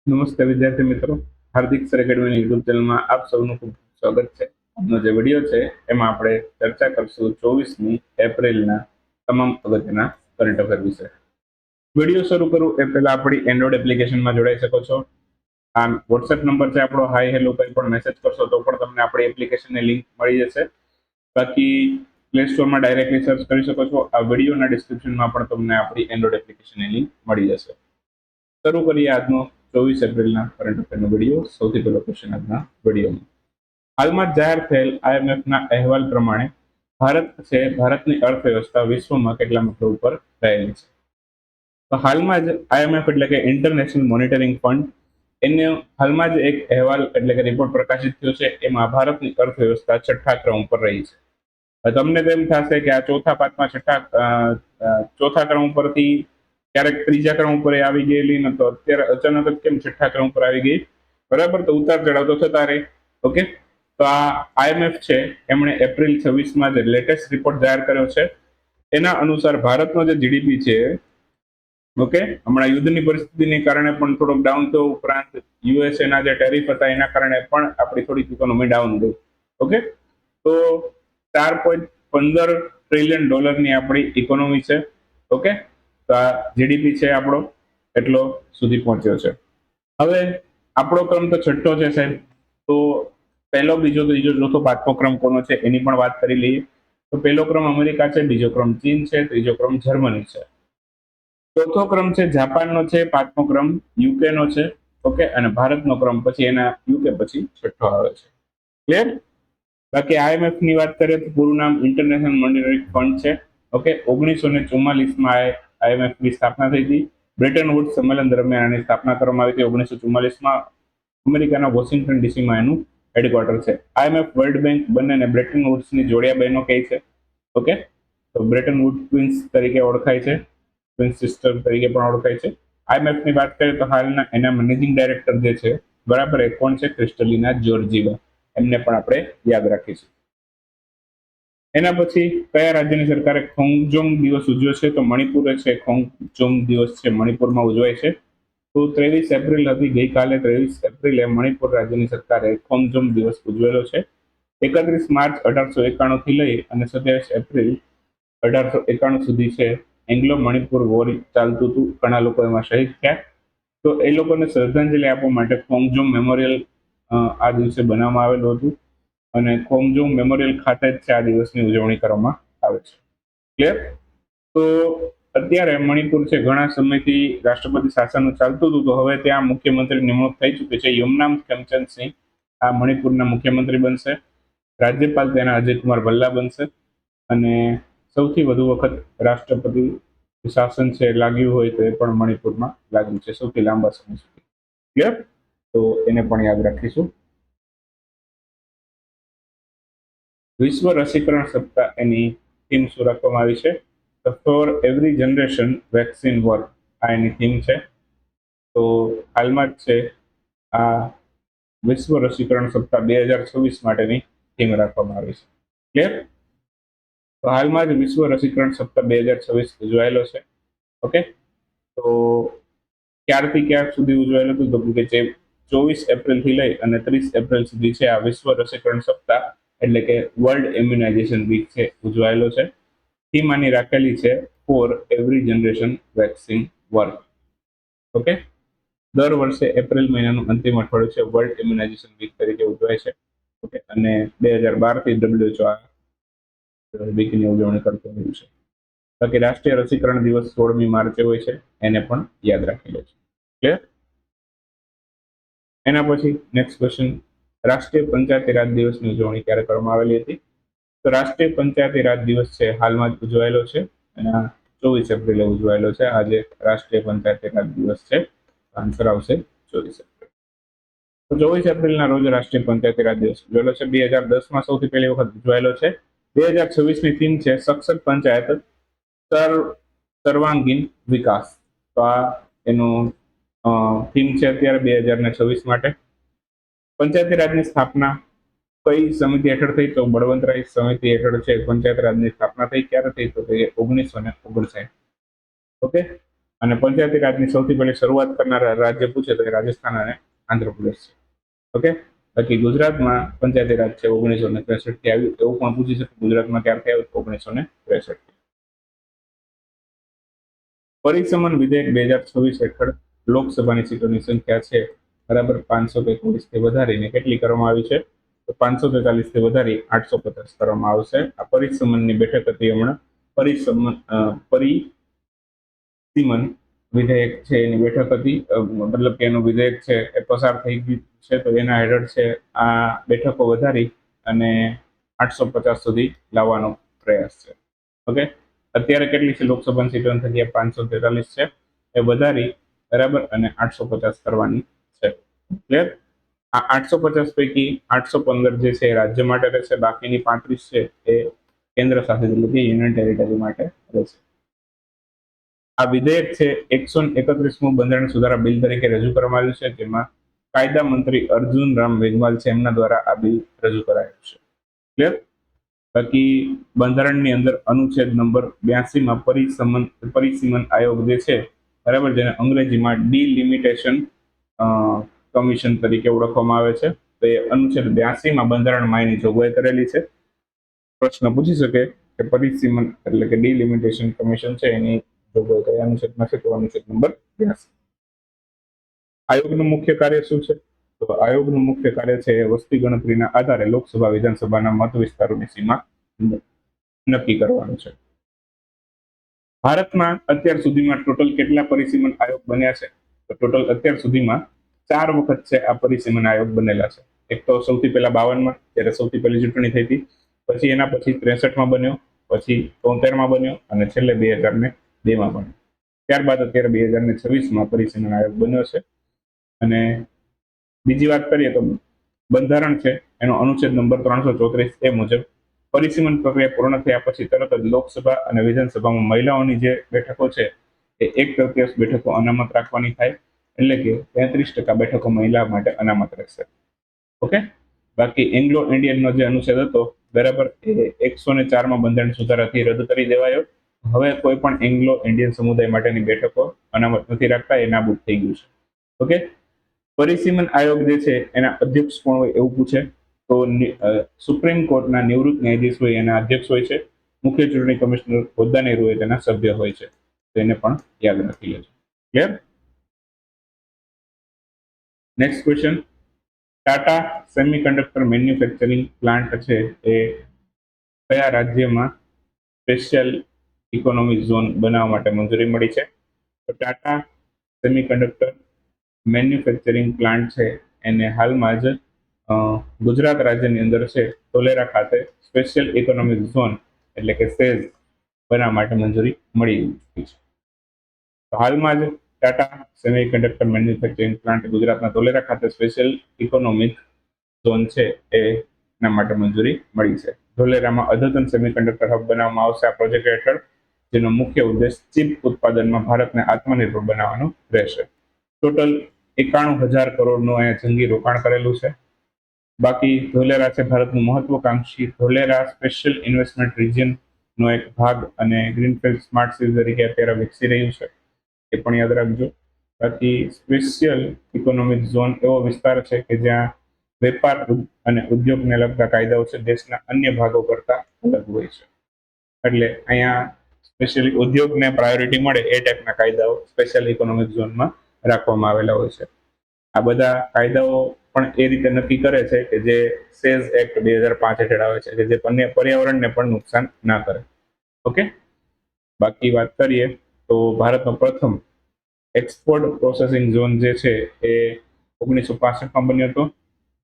નમસ્તે વિદ્યાર્થી મિત્રો, હાર્દિક સર એકેડમીની યુટ્યુબ ચેનલમાં આપ સૌનું ખૂબ સ્વાગત છે. આજનો જે વિડીયો છે એમાં આપણે ચર્ચા કરશું 24મી એપ્રિલના તમામ અગત્યના કરંટ અફેર વિશે. વિડીયો શરૂ કરું એ પહેલા આપણી એન્ડ્રોઇડ એપ્લિકેશનમાં જોડાઈ શકો છો. આ વોટ્સએપ નંબર છે આપણો, હાય હેલો કંઈ પણ મેસેજ કરશો તો પણ તમને આપણી એપ્લિકેશનની લિંક મળી જશે. બાકી પ્લે સ્ટોરમાં ડાયરેક્ટલી સર્ચ કરી શકો છો. આ વિડીયોના ડિસ્ક્રિપ્શનમાં પણ તમને આપણી એન્ડ્રોઇડ એપ્લિકેશનની લિંક મળી જશે. શરૂ કરીએ આજનો 24 એપ્રિલના કરંટ અફેરનો વિડીયો. સૌથી પહેલો ક્વેશ્ચન આજના વિડીયોમાં. હાલમાં જાહેર થયેલ આઈએમએફના અહેવાલ પ્રમાણે ભારતની અર્થવ્યવસ્થા વિશ્વમાં કેટલા નંબર ઉપર રહેલી છે? તો હાલમાં જ આઈએમએફ એટલે કે ઇન્ટરનેશનલ મોનિટરિંગ ફંડ, એને હાલમાં જ એક અહેવાલ એટલે કે રિપોર્ટ પ્રકાશિત થયો છે. એમાં ભારતની અર્થવ્યવસ્થા 6થા ક્રમ ઉપર રહી છે. તમને તો એમ થશે કે આ ચોથા પાંચમા ચોથા ક્રમ ઉપરથી ક્યારેક ત્રીજા ક્રમ ઉપર આવી ગયેલી, ન તો અત્યારે અચાનક જ કેમ 6થા ક્રમ ઉપર આવી ગઈ? બરાબર, તો ઉતાર ચઢાવ તો થતા રહે. ઓકે, તો આ આઈએમએફ છે એમણે એપ્રિલ 26માં જે લેટેસ્ટ રિપોર્ટ જાહેર કર્યો છે એના અનુસાર ભારતનો જે જીડીપી છે, ઓકે, હમણાં યુદ્ધની પરિસ્થિતિને કારણે પણ થોડોક ડાઉન થયો, ઉપરાંત યુએસએના જે ટેરિફ હતા એના કારણે પણ આપણી થોડીક ઇકોનોમી ડાઉન ગઈ. ઓકે, તો 4.15 ટ્રિલિયન ડોલરની આપણી ઇકોનોમી છે. ઓકે, તો આ જીડીપી છે આપણો એટલો સુધી પહોંચ્યો છે. હવે આપણો ક્રમ તો છઠ્ઠો છે સાહેબ, તો પહેલો, બીજો, ત્રીજો, ચોથો, પાંચમો ક્રમ કોનો છે એની પણ વાત કરી લઈએ. તો પહેલો ક્રમ અમેરિકા છે, બીજો ક્રમ ચીન છે, ત્રીજો ક્રમ જર્મની છે, ચોથો ક્રમ છે જાપાનનો છે, પાંચમો ક્રમ યુકે નો છે. ઓકે, અને ભારતનો ક્રમ પછી એના યુકે પછી છઠ્ઠો આવે છે. ક્લિયર? બાકી આઈએમએફ ની વાત કરીએ તો પૂરું નામ ઇન્ટરનેશનલ મોનિટરી ફંડ છે. ઓકે, 1944માં આઈએમએફ ની સ્થાપના થઈ હતી. બ્રેટન વુડ્સ સંમેલન દરમિયાન આની સ્થાપના કરવામાં આવી હતી 1944માં. અમેરિકાના વોશિંગ્ટન ડીસીમાં એનું હેડક્વાર્ટર છે. આઈએમએફ, વર્લ્ડ બેંક બંનેને બ્રેટન વુડ્સની જોડિયા બહેનો કહે છે. ઓકે, તો બ્રેટન વુડ્સ ટ્વિન્સ તરીકે ઓળખાય છે, ટ્વિન સિસ્ટર તરીકે પણ ઓળખાય છે. આઈએમએફ ની વાત કરીએ તો હાલના એના મેનેજિંગ ડાયરેક્ટર જે છે, બરાબર, એ કોણ છે? ક્રિસ્ટલિના જોર્જીવા. એમને પણ આપણે યાદ રાખીશું. એના પછી કયા રાજ્યની સરકારે ખોંગજોમ દિવસ ઉજવ્યો છે? તો મણિપુરે છે ખોંગજોમ દિવસ છે મણિપુરમાં ઉજવાય છે. તો 23 એપ્રિલ હતી, ગઈકાલે 23 એપ્રિલે મણિપુર રાજ્યની સરકારે ખોંગજોમ દિવસ ઉજવેલો છે. 31 માર્ચ 1891 થી લઈ અને 27 એપ્રિલ 1891 સુધી છે એંગ્લો મણિપુર વોર ચાલતું હતું. ઘણા લોકો એમાં શહીદ થયા. તો એ લોકોને શ્રદ્ધાંજલિ આપવા માટે ખોંગજોમ મેમોરિયલ આ દિવસે બનાવવામાં આવેલું હતું, અને ખોંગજોમ મેમોરિયલ ખાતે જ છે આ દિવસની ઉજવણી કરવામાં આવે છે. ક્લિયર? તો અત્યારે મણિપુર છે ઘણા સમયથી રાષ્ટ્રપતિ શાસન ચાલતું હતું, તો હવે ત્યાં મુખ્યમંત્રી નિમણૂક થઈ ચૂકી છે. યુમનામ ખેમચંદ સિંહ આ મણિપુરના મુખ્યમંત્રી બનશે. રાજ્યપાલ તેના અજયકુમાર ભલ્લા બનશે. અને સૌથી વધુ વખત રાષ્ટ્રપતિ શાસન છે લાગ્યું હોય તો એ પણ મણિપુરમાં લાગ્યું છે, સૌથી લાંબા સમય સુધી. ક્લિયર? તો એને પણ યાદ રાખીશું. વિશ્વ રસીકરણ સપ્તાહ એની થીમ શું રાખવામાં આવી છે? તો for every generation vaccine work, આ એની થીમ છે. તો હાલમાં જ છે આ વિશ્વ રસીકરણ સપ્તાહ 2026 માટેની થીમ રાખવામાં આવી છે. ક્લિયર? તો હાલમાં જ વિશ્વ રસીકરણ સપ્તાહ 2026 ઉજવાયેલો છે. ઓકે, તો ક્યારથી ક્યાર સુધી ઉજવાયેલો હતું? તો કે 24 એપ્રિલ થી લઈ અને 30 એપ્રિલ સુધી છે આ વિશ્વ રસીકરણ સપ્તાહ એટલે કે વર્લ્ડ ઇમ્યુનાઇઝેશન વીક છે ઉજવાયેલો છે. થીમ આની રાખેલી છે for every generation vaccine work. Okay, દર વર્ષે એપ્રિલ મહિનાનું અંતિમ અઠવાડિયું છે વર્લ્ડ ઇમ્યુનાઇઝેશન વીક તરીકે ઉજવાય છે. ઓકે, અને 2012 થી WHO આ વીકની ઉજવણી કરતું રહ્યું છે. બાકી રાષ્ટ્રીય રસીકરણ દિવસ 16મી માર્ચે હોય છે, એને પણ યાદ રાખેલો છે. ક્લિયર? એના પછી નેક્સ્ટ ક્વેશ્ચન, રાષ્ટ્રીય પંચાયતી રાજ દિવસની ઉજવણી ક્યારે કરવામાં આવેલી હતી? તો રાષ્ટ્રીય પંચાયતી રાજ દિવસ છે હાલમાં જ ઉજવાયેલો છે, અને 24 એપ્રિલે ઉજવાયેલો છે. આજે રાષ્ટ્રીય પંચાયતી રાજ દિવસ છે. આન્સર આવશે 24 એપ્રિલ. તો 24 એપ્રિલના રોજ રાષ્ટ્રીય પંચાયતી રાજ દિવસ ઉજવાયેલો છે. 2010માં સૌથી પહેલી વખત ઉજવાયેલો છે. 2026ની થીમ છે સક્ષમ પંચાયત સર્વાંગીણ વિકાસ. તો આ એનું થીમ છે અત્યારે 2026 માટે. પંચાયતી રાજની સ્થાપના કઈ સમિતિ હેઠળ થઈ? તો બળવંતરાય સમિતિ હેઠળ છે પંચાયત રાજની સ્થાપના થઈ. ક્યારે થઈ? તો 1959. ઓકે, અને પંચાયતી રાજની સૌથી પહેલી શરૂઆત કરનારા રાજ્ય પૂછે તો એ રાજસ્થાન અને આંધ્રપ્રદેશ છે. ઓકે, બાકી ગુજરાતમાં પંચાયતી રાજ છે 1963 થી આવ્યું, એવું પણ પૂછી શકે ગુજરાતમાં ક્યારથી આવ્યું? 1963. પરિસમન વિધેયક 2026 હેઠળ લોકસભાની સીટોની સંખ્યા છે બરાબર 543 થી વધારીને કેટલી કરવામાં આવી છે? તો 543 થી વધારી 850 કરવામાં આવશે. આ પરિસમનની બેઠક હતી હમણાં. પરિસીમન વિધેયક છે એની બેઠક હતી, મતલબ કે એનું વિધેયક છે એ પસાર થઈ ગયું છે, તો એના હેઠળ છે આ બેઠકો વધારી અને 850 સુધી લાવવાનો પ્રયાસ છે. ઓકે, અત્યારે કેટલી છે લોકસભાની સીટોની સંખ્યા? 543 છે, એ વધારી બરાબર અને 850 કરવાની છે. ક્લિયર? આ 850 પૈકી 815 જે છે એ રાજ્ય માટે રહેશે, બાકીની 35 છે એ કેન્દ્ર શાસિત એટલે કે યુનિયન ટેરિટરી માટે રહેશે. આ વિધેયક છે 131મું બંધારણ સુધારા બિલ તરીકે રજૂ કરવામાં આવ્યું છે, જેમાં કાયદા મંત્રી અર્જુન રામ મેઘવાલ છે એમના દ્વારા આ બિલ રજૂ કરાયું છે. ક્લિયર? બાકી બંધારણની અંદર અનુચ્છેદ નંબર 82માં પરિસીમન આયોગ જે છે બરાબર, જેને અંગ્રેજીમાં ડિલિમિટેશન કમિશન તરીકે ઓળખવામાં આવે છે, તો એ અનુચ્છેદ 82માં બંધારણમાં એની જોગવાઈ કરેલી છે. પ્રશ્ન પૂછી શકે કે પરિસીમન એટલે કે ડિલિમિટેશન કમિશન છે એની જોગવાઈ કયા અનુચ્છેદમાં છે? તો અનુચ્છેદ નંબર 82. આયોગનું મુખ્ય કાર્ય શું છે? તો આયોગનું મુખ્ય કાર્ય છે વસ્તી ગણતરીના આધારે લોકસભા વિધાનસભાના મત વિસ્તારોની સીમા નક્કી કરવાનું છે. ભારતમાં અત્યાર સુધીમાં ટોટલ કેટલા પરિસીમન આયોગ બન્યા છે? તો ટોટલ અત્યાર સુધીમાં 4 વખત છે આ પરિસીમન આયોગ બનેલા છે. એક તો સૌથી પહેલા 52માં જ્યારે સૌથી પહેલી ચૂંટણી થઈ હતી, પછી એના પછી 63માં બન્યો, પછી 73માં બન્યો અને છેલ્લે 2002માં બન્યો. ત્યારબાદ અત્યારે 2026માં પરિસીમન આયોગ બન્યો છે. અને બીજી વાત કરીએ તો બંધારણ છે એનો અનુચ્છેદ નંબર 334 એ મુજબ પરિસીમન પ્રક્રિયા પૂર્ણ થયા પછી તરત જ લોકસભા અને વિધાનસભામાં મહિલાઓની જે બેઠકો છે એ 1/3 બેઠકો અનામત રાખવાની થાય, એટલે કે 33% બેઠકો મહિલા માટે અનામત રહેશે. ઓકે, બાકી એંગ્લો ઇન્ડિયનનો જે અનુચ્છેદ હતો બરાબર, એ 104માં બંધારણ સુધારાથી રદ કરી દેવાયો. હવે કોઈ પણ એંગ્લો ઇન્ડિયન સમુદાય માટેની બેઠકો અનામત નથી રાખતા, એ નાબૂદ થઈ ગયું છે. ઓકે, પરિસીમન આયોગ જે છે એના અધ્યક્ષ કોણ હોય એવું પૂછે તો સુપ્રીમ કોર્ટના નિવૃત્ત ન્યાયાધીશ હોય એના અધ્યક્ષ હોય છે. મુખ્ય ચૂંટણી કમિશનર હોદ્દાની હોય તેના સભ્ય હોય છે, તો એને પણ યાદ રાખી લેજો. Clear? Next question, Tata semiconductor manufacturing plant છે એ કયા રાજ્યમાં સ્પેશિયલ ઇકોનોમિક ઝોન બનાવવા માટે મંજૂરી મળી છે? તો ટાટા સેમિકન્ડક્ટર મેન્યુફેક્ચરિંગ પ્લાન્ટ છે એને હાલમાં જ ગુજરાત રાજ્યની અંદર છે ધોલેરા ખાતે સ્પેશિયલ ઇકોનોમિક ઝોન એટલે કે સેઝ બનાવવા માટે મંજૂરી મળી છે. તો હાલમાં જ ટાટા સેમિકન્ડક્ટર મેન્યુફેક્ચરિંગ પ્લાન્ટ ગુજરાતના ધોલેરા ખાતે સ્પેશિયલ ઇકોનોમિક ઝોન છે એના માટે મંજૂરી મળી છે. ધોલેરામાં અદ્યતન સેમિકન્ડક્ટર હબ બનાવવામાં આવશે આ પ્રોજેક્ટ હેઠળ, જેનો મુખ્ય ઉદ્દેશ ચિપ ઉત્પાદનમાં ભારતને આત્મનિર્ભર બનાવવાનો રહેશે. ટોટલ 91,000 કરોડનું અહીંયા જંગી રોકાણ કરેલું છે. બાકી ધોલેરા છે ભારતનું મહત્વકાંક્ષી ધોલેરા સ્પેશિયલ ઇન્વેસ્ટમેન્ટ રિજિયનનો એક ભાગ અને ગ્રીનફિલ્ડ સ્માર્ટ સિટી તરીકે અત્યારે વિકસી રહ્યું છે, એ પણ યાદ રાખજો. બાકી સ્પેશિયલ ઇકોનોમિક ઝોન એવો વિસ્તાર છે કે જ્યાં વેપાર અને ઉદ્યોગને લગતા કાયદાઓ છે દેશના અન્ય ભાગો કરતા અલગ હોય છે, એટલે અહીંયા સ્પેશિયલી ઉદ્યોગને પ્રાયોરિટી મળે એ ટાઈપના કાયદાઓ સ્પેશિયલ ઇકોનોમિક ઝોનમાં રાખવામાં આવેલા હોય છે. આ બધા કાયદાઓ પણ એ રીતે નક્કી કરે છે કે જે સેઝ એક્ટ 2005 હેઠળ આવે છે કે જે પર્યાવરણને પણ નુકસાન ના કરે. ઓકે, બાકી વાત કરીએ તો ભારતનો પ્રથમ એક્સપોર્ટ પ્રોસેસિંગ ઝોન જે છે એ 1965માં બન્યો હતો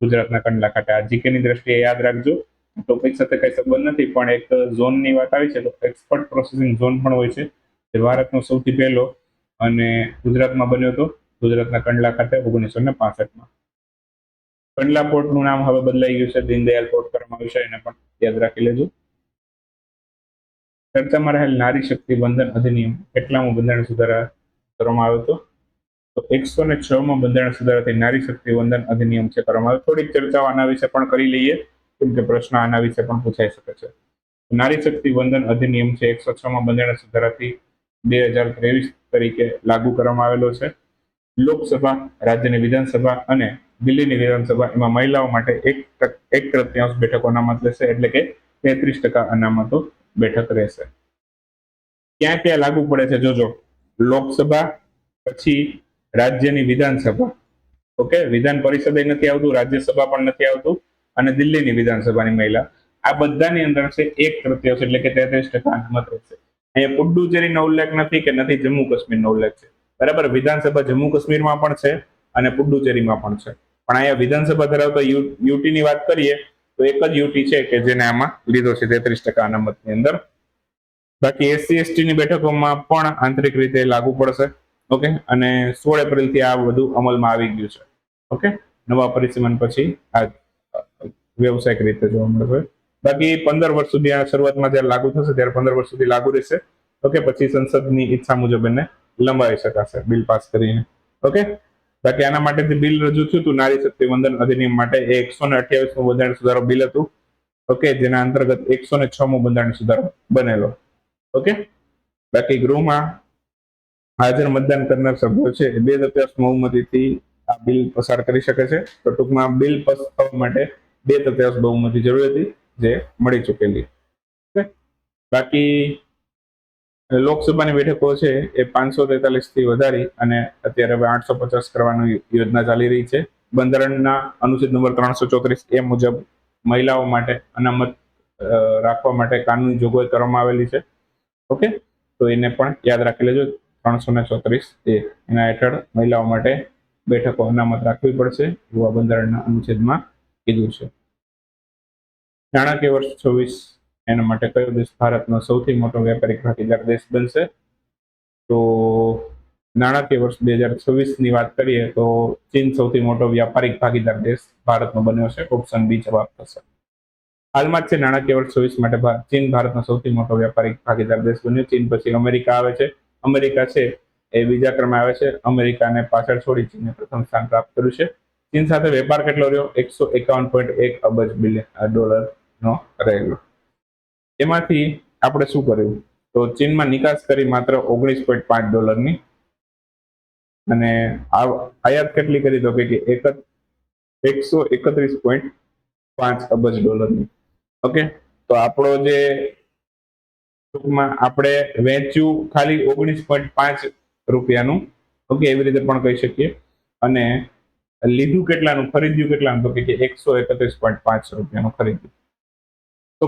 ગુજરાતના કંડલા ખાતે. આ જીકેની દ્રષ્ટિએ યાદ રાખજો, ટોપિક સાથે કઈ સંબંધ નથી પણ એક ઝોનની વાત આવી છે તો એક્સપોર્ટ પ્રોસેસિંગ ઝોન પણ હોય છે, જે ભારતનો સૌથી પહેલો અને ગુજરાતમાં બન્યો હતો, ગુજરાતના કંડલા ખાતે 1965માં. કંડલા પોર્ટનું નામ હવે બદલાઈ ગયું છે, દીનદયાલ પોર્ટ કરવામાં આવ્યું છે, એને પણ યાદ રાખી લેજો. ચર્ચામાં રહેલ નારી શક્તિ વંદન અધિનિયમ કેટલામું બંધારણ સુધારા કરવામાં આવ્યો હતો? તો 106માં બંધારણ સુધારાથી નારી શક્તિ વંદન અધિનિયમ છે કરવામાં આવ્યો. થોડીક ચર્ચાઓ આના વિશે પણ કરી લઈએ કેમ કે પ્રશ્ન આના વિશે પણ પૂછાઈ શકે છે. નારી શક્તિ વંદન અધિનિયમ છે 106માં બંધારણ સુધારાથી 2023 તરીકે લાગુ કરવામાં આવેલો છે. લોકસભા, રાજ્યની વિધાનસભા અને દિલ્હીની વિધાનસભા એમાં મહિલાઓ માટે 1/3 બેઠકો અનામત લેશે, એટલે કે 33% અનામતો બેઠક રહેશે. ક્યાં ક્યાં લાગુ પડે છે જોજો. લોકસભા, પછી રાજ્યની વિધાનસભા, ઓકે, વિધાન પરિષદ નથી આવતું, રાજ્યસભા પણ નથી આવતું, અને દિલ્હીની વિધાનસભાની મહિલા, આ બધાની અંદર છે 1/3 એટલે કે 33% અનામત રહેશે. અહીંયા પુડ્ડુચેરીનો ઉલ્લેખ નથી કે નથી જમ્મુ કાશ્મીરનો ઉલ્લેખ છે. બરાબર, વિધાનસભા જમ્મુ કાશ્મીરમાં પણ છે અને પુડ્ડુચેરીમાં પણ છે, પણ અહીંયા વિધાનસભા ધરાવતા યુટીની વાત કરીએ તો એક જ યુટી છે કે જેને આમાં લીધો છે 33% અનામતની અંદર. બાકી એસસી એસટી ની બેઠકોમાં પણ આંતરિક રીતે લાગુ પડશે. ઓકે, અને 16 એપ્રિલ થી આ બધું અમલમાં આવી ગયું છે. ઓકે, નવા પરિસીમન પછી આ વ્યવસાયિક રીતે જોવા મળશે. બાકી 15 વર્ષ સુધી આ શરૂઆતમાં જ્યારે લાગુ થશે ત્યારે 15 વર્ષ સુધી લાગુ રહેશે. ઓકે, પછી સંસદની ઈચ્છા મુજબ એને લંબાવી શકાશે બિલ પાસ કરીને. ઓકે, બાકી આના માટે જે બિલ રજૂ થયું હતું નારી શક્તિ વંદન અધિનિયમ માટે, એ 128મું બંધારણ સુધારો બિલ હતું. ઓકે, જેના અંતર્ગત 106મું બંધારણ સુધારો બનેલો. ઓકે, બાકી ગૃહમાં હાજર મતદાન કરનાર સભ્યો છે 2/3 બહુમતીથી આ બિલ પસાર કરી શકે છે. તો ટૂંકમાં બિલ પાસ થવા માટે 2/3 બહુમતી જરૂરી હતી, જે મળી ચૂકેલી. બાકી લોકસભાની બેઠકો છે એ 543 થી વધારી અને અત્યારે હવે 850 કરવાની યોજના ચાલી રહી છે. બંધારણના અનુચ્છેદ નંબર 334 એ મુજબ મહિલાઓ માટે અનામત રાખવા માટે કાનૂની જોગવાઈ કરવામાં આવેલી છે. ઓકે, તો એને પણ યાદ રાખી લેજો. 334 એના હેઠળ મહિલાઓ માટે બેઠકો અનામત રાખવી પડશે એવું આ બંધારણના અનુચ્છેદમાં કીધું છે. નાણાકીય વર્ષ 26 એના માટે કયો દેશ ભારતનો સૌથી મોટો વ્યાપારિક ભાગીદાર દેશ બનશે? તો નાણાકીય વર્ષ 2026 ની વાત કરીએ તો ચીન સૌથી મોટો વ્યાપારિક ભાગીદાર દેશ ભારતનો બન્યો છે. ઓપ્શન બી જવાબ થશે. હાલમાં જ છે નાણાકીય વર્ષ 26 માટે ચીન ભારતનો સૌથી મોટો વ્યાપારિક ભાગીદાર દેશ બન્યો. ચીન પછી અમેરિકા આવે છે. અમેરિકા છે એ બીજા ક્રમે આવે છે. અમેરિકાને પાછળ છોડી ચીને પ્રથમ સ્થાન પ્રાપ્ત કર્યું છે. ચીન સાથે વેપાર કેટલો રહ્યો? 151.1 અબજ ડોલર નો રહેલો. એમાંથી આપણે શું કર્યું? તો ચીનમાં નિકાસ કરી માત્ર 19.5 ડોલરની, અને આયાત કેટલી કરી? તો કે 131.5 અબજ ડોલરની. ઓકે, તો આપણો જે ટૂંકમાં આપણે વેચ્યું ખાલી 19.5 રૂપિયાનું. ઓકે, એવી રીતે પણ કહી શકીએ. અને લીધું કેટલાનું, ખરીદ્યું કેટલાનું? તો કે 131.5 રૂપિયાનું ખરીદ્યું. તો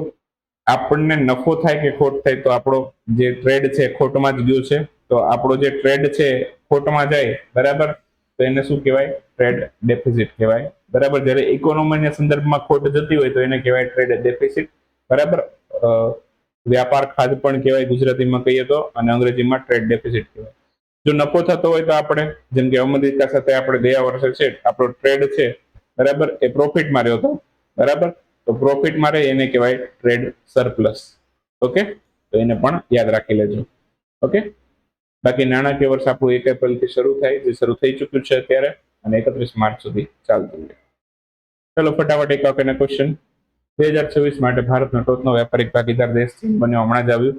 આપણને નફો થાય કે ખોટ થાય? તો આપણો જે ટ્રેડ છે ખોટમાં જ ગયો છે. તો આપણો જે ટ્રેડ છે ખોટમાં જાય, બરાબર, તો એને શું કહેવાય? ટ્રેડ ડેફિસિટ કહેવાય. બરાબર, જ્યારે ઇકોનોમીના સંદર્ભમાં ખોટ જતી હોય તો એને કહેવાય ટ્રેડ ડેફિસિટ. બરાબર, વ્યાપાર ખાધ પણ કહેવાય ગુજરાતીમાં કહીએ તો, અને અંગ્રેજીમાં ટ્રેડ ડેફિસિટ કહેવાય. જો નફો થતો હોય તો આપણે, જેમ કે અમેરિકા સાથે આપણે ગયા વર્ષે છે આપણો ટ્રેડ છે, બરાબર, એ પ્રોફિટમાં રહ્યો હતો. બરાબર, તો પ્રોફિટમાં રહે એને કહેવાય ટ્રેડ સરપ્લસ. ઓકે, તો એને પણ યાદ રાખી લેજો. ઓકે, બાકી નાણાકીય વર્ષ આપણું 1 એપ્રિલ થી શરૂ થાય, જે શરૂ થઈ ચૂક્યું છે અત્યારે, અને 31 માર્ચ સુધી ચાલતું રહે. ચલો ફટાફટ એક વખતના ક્વેશ્ચન. 2026 માટે ભારતનો ટોચનો વ્યાપારિક ભાગીદાર દેશ ચીન બન્યો, હમણાં જ આવ્યું.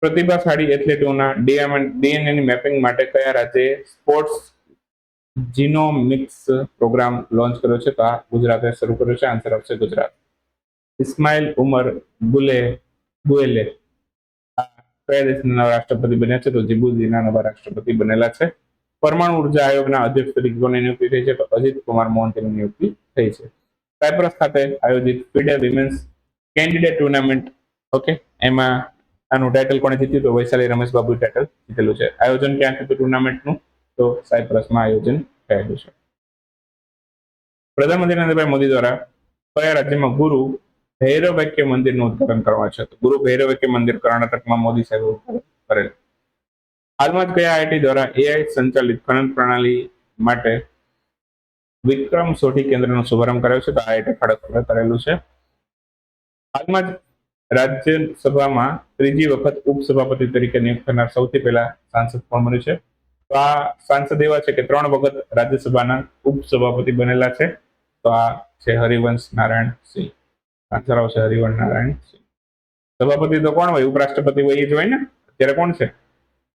પ્રતિભાશાળી એથ્લેટોના ડીએનએની મેપિંગ માટે કયા રાજ્યે સ્પોર્ટ્સ જીનોમિક્સ પ્રોગ્રામ લોન્ચ કર્યો છે? તો આ ગુજરાતે શરૂ કર્યો છે. આન્સર આવશે ગુજરાત. ઇસ્માઇલ ઉમર ગુએલે કયા દેશના નવા રાષ્ટ્રપતિ બન્યા છે? તો જીબુતીના નવા રાષ્ટ્રપતિ બનેલા છે. પરમાણુ ઉર્જા આયોગના અધ્યક્ષ તરીકે કોની નિયુક્તિ થઈ છે? તો અજીત કુમાર મોહંતીની નિયુક્તિ થઈ છે. સાયપ્રસ ખાતે આયોજિત FIDE women's candidate tournament, okay, એમાં આનું ટાઇટલ કોણે જીત્યું? તો વૈશાલી રમેશબાબુ ટાઇટલ જીતેલું છે. આયોજન ક્યાં થયું ટુર્નામેન્ટનું? તો સાયપ્રસમાં આયોજન થયેલું છે. પ્રધાનમંત્રી નરેન્દ્રભાઈ મોદી દ્વારા કયા રાજ્યમાં ગુરુ ભૈરવૈક્ય મંદિરનું ઉદ્ઘાટન કરવા છે? તો ગુરુ ભૈરવૈક્ય મંદિર કર્ણાટકમાં મોદી સાહેબ ઉદ્ઘાટન કરેલ. હાલમાં જ કયા આઈઆઈટી દ્વારા એઆઈ સંચાલિત ખનન પ્રણાલી માટે વિક્રમ સોઢી કેન્દ્રનો શુભારંભ કર્યો છે? તો આઈઆઈટી ખડગપુરે કરેલું છે. હાલમાં જ રાજ્યસભામાં ત્રીજી વખત ઉપસભાપતિ તરીકે નિયુક્ત થનાર સૌથી પહેલા સાંસદ કોણ બન્યું છે? તો આ સાંસદ એવા છે કે 3 વખત રાજ્યસભાના ઉપસભાપતિ બનેલા છે. તો આ છે હરિવંશ નારાયણ સિંહ. આન્સર આવશે હરિવંશ નારાયણ સિંહ. સભાપતિ તો કોણ હોય? ઉપરાષ્ટ્રપતિ હોય એ જ હોય ને. અત્યારે કોણ છે?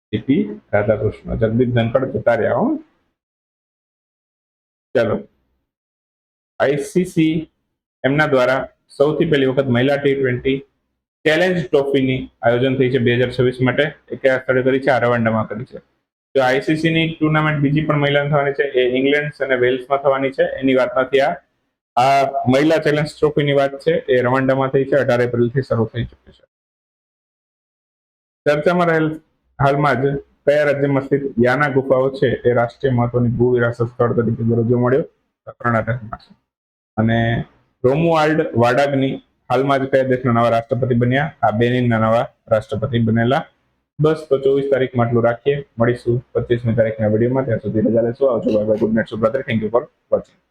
સીપી રાધાકૃષ્ણ. જગદીપ ધનખડ જતા રહ્યા હો. ચલો, આઈસીસી એમના દ્વારા સૌથી પહેલી વખત મહિલા T20 ચેલેન્જ ટ્રોફીની આયોજન થઈ છે 2026 માટે. એ કયા સ્થળે કરી છે? આ રવાંડામાં કરી છે. જો આઈસીસી ની ટુર્નામેન્ટ બીજી પણ મહિલાને થવાની છે, એ ઇંગ્લેન્ડ અને વેલ્સમાં થવાની છે. એની વાત નથી. આ મહિલા ચેલેન્જ ટ્રોફીની વાત છે, એ રવાંડામાં થઈ છે. 18 એપ્રિલથી શરૂ થઈ ચૂકી છે. ચર્ચામાં રહેલ હાલમાં જ કયા રાજ્યમાં સ્થિત યાના ગુફાઓ છે એ રાષ્ટ્રીય મહત્વની ભૂ વિરાસત સ્થળ તરીકે દરજ્જો મળ્યો? કર્ણાટકમાં છે. અને રોમુઆલ્ડ વાડાગની હાલમાં જ કયા દેશના નવા રાષ્ટ્રપતિ બન્યા? આ બેનિનના નવા રાષ્ટ્રપતિ બનેલા. બસ, તો 24 તારીખમાં આટલું રાખીએ. મળીશું 25મી તારીખના વિડીયોમાં. ત્યાં સુધી રજા લેશો. આવજો. Bye bye. Good night. શુભરાત્રી. Thank you for watching.